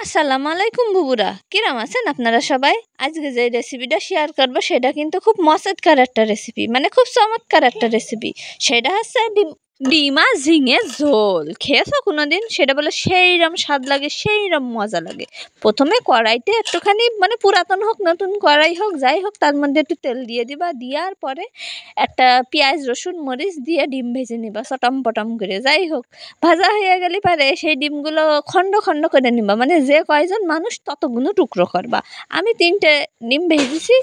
আসসালামু আলাইকুম বুবুরা, কিরম আছেন আপনারা সবাই? আজকে যে রেসিপিটা শেয়ার করবো সেটা কিন্তু খুব মজাদার একটা রেসিপি, মানে খুব চমৎকার একটা রেসিপি। সেটা হচ্ছে ডিমা ঝিঙে ঝোল। খেয়েছো কোনোদিন? সেটা বলে সেইরকম স্বাদ লাগে, সেইরকম মজা লাগে। প্রথমে কড়াইতে একটুখানি, মানে পুরাতন হোক নতুন কড়াই হোক যাই হোক, তার মধ্যে একটু তেল দিয়ে দিবা। দেওয়ার পরে একটা পেঁয়াজ রসুন মরিচ দিয়ে ডিম ভেজে নিবা চটম পটম করে। যাই হোক, ভাজা হয়ে গেলে পারে সেই ডিমগুলো খণ্ড খণ্ড করে নিবা, মানে যে কয়জন মানুষ ততগুলো টুকরো করবা। আমি 3টে ডিম ভেজেছি।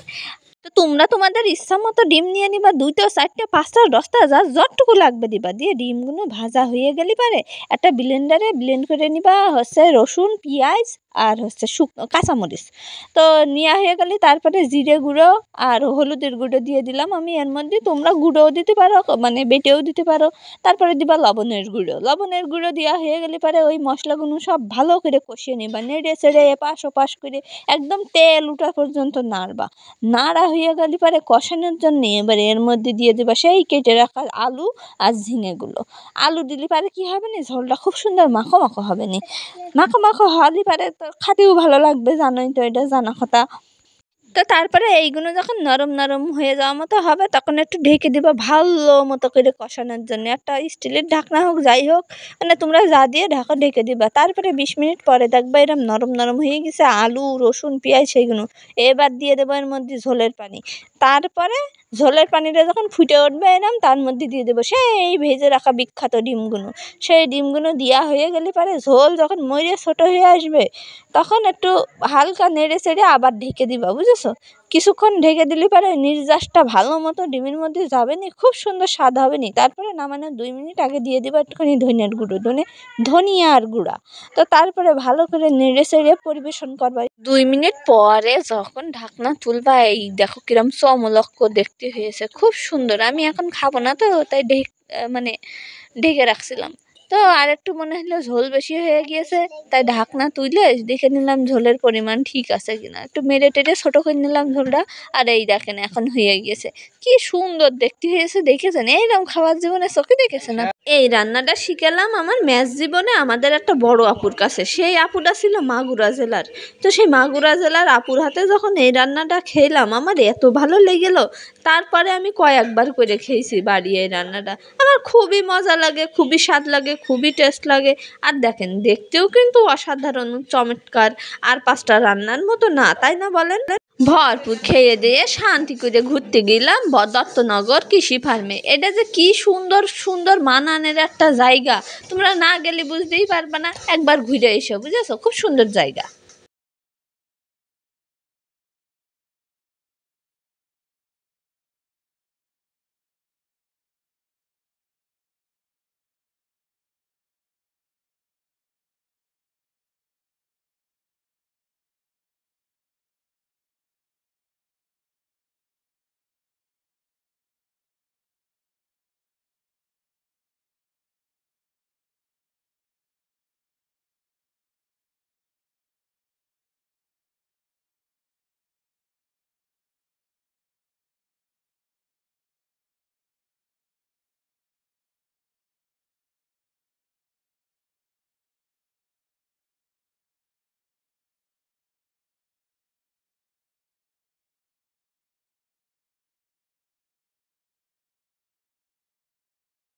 তো তোমরা তোমাদের ইচ্ছা মতো ডিম নিয়ে নিবা, 2টা 4টে 5টা 10টা যার যতটুকু লাগবে দিবা। দিয়ে ডিমগুলো ভাজা হয়ে গেলে পারে একটা ব্লেন্ডারে ব্লেন্ড করে নিবা হচ্ছে রসুন পেঁয়াজ আর হচ্ছে কাঁচামরিচ। তো নেওয়া হয়ে গেলে তারপরে জিরে গুঁড়ো আর হলুদের গুঁড়ো দিয়ে দিলাম আমি এর মধ্যে। তোমরা গুঁড়োও দিতে পারো, মানে বেটেও দিতে পারো। তারপরে দিবা লবণের গুঁড়ো দেওয়া হয়ে গেলে পারে ওই মশলাগুলো সব ভালো করে কষিয়ে নিবা, নেড়ে চেড়ে এপাশ ওপাশ করে একদম তেল উঠা পর্যন্ত নাড়বা। নাড়া হয়ে গেলে পারে কষানোর জন্য এবারে এর মধ্যে দিয়ে দেবা সেই কেটে রাখা আলু আর ঝিঙেগুলো। আলু দিলে পারে কি হবে না, ঝোলটা খুব সুন্দর মাখো মাখো হবে না। মাখো মাখো হলে পারে তো খাতেও ভালো লাগবে, জানোই তো, এটা জানা কথা। তো তারপরে এইগুলো যখন নরম নরম হয়ে যাওয়া মতো হবে তখন একটু ঢেকে দিবা ভালো মতো করে কষানোর জন্য। একটা স্টিলের ঢাকনা হোক যাই হোক, মানে তোমরা যা দিয়ে ঢেকে দিবা। তারপরে 20 মিনিট পরে দেখবা এরকম নরম নরম হয়ে গেছে আলু রসুন পেঁয়াজ সেইগুলো। এবার দিয়ে দেবো এর মধ্যে ঝোলের পানি। তারপরে ঝোলের পানিটা যখন ফুটে উঠবে এরম, তার মধ্যে দিয়ে দেবো সেই ভেজে রাখা বিখ্যাত ডিমগুলো। সেই ডিমগুলো দেওয়া হয়ে গেলে পারে ঝোল যখন মরে ছোটো হয়ে আসবে তখন একটু হালকা নেড়ে চেড়ে আবার ঢেকে দিবা, বুঝেছো? কিছুক্ষণ ঢেকে দিলে পারে নির্যাসটা ভালো মতো ডিমের মধ্যে যাবে নি, খুব সুন্দর স্বাদ হবে নি। তারপরে নামানোর 2 মিনিট আগে দিয়ে দিবা একটুখানি ধনিয়ার গুঁড়া। তো তারপরে ভালো করে নেড়ে চেড়ে পরিবেশন করবা। 2 মিনিট পরে যখন ঢাকনা তুলবা, এই দেখো কিরম চমলক্ষ দেখতে হয়েছে, খুব সুন্দর। আমি এখন খাবো না তো তাই মানে ঢেকে রাখছিলাম। তো আর একটু মনে হলো ঝোল বেশি হয়ে গিয়েছে, তাই ঢাকনা তুলে দেখে নিলাম ঝোলের পরিমাণ ঠিক আছে কিনা। একটু মেরে টেরে ছোটো করে নিলাম ঝোলটা। আর এই দেখেন এখন হয়ে গিয়েছে, কি সুন্দর দেখতে হয়েছে। দেখেছেন এইরকম খাবার জীবনে চোখে দেখেছেন? এই রান্নাটা শিখেলাম আমার ম্যাচ জীবনে আমাদের একটা বড় আপুর কাছে। সেই আপুটা ছিল মাগুরা জেলার। তো সেই মাগুরা জেলার আপুর হাতে যখন এই রান্নাটা খেলাম আমার এত ভালো লেগেল, তারপরে আমি কয়েকবার করে খেয়েছি বাড়ি এই রান্নাটা। আমার খুবই মজা লাগে, খুবই স্বাদ লাগে, খুবই টেস্ট লাগে। আর দেখেন দেখতেও কিন্তু অসাধারণ চমৎকার। আর 5টা রান্নার মতো না, তাই না বলেন? ভরপুর খেয়ে দিয়ে শান্তি করে ঘুরতে গেলাম দত্তনগর কৃষি ফার্মে। এটা যে কি সুন্দর সুন্দর মানানের একটা জায়গা, তোমরা না গেলে বুঝতেই পারবে না। একবার ঘুরে এসো, বুঝেছো? খুব সুন্দর জায়গা।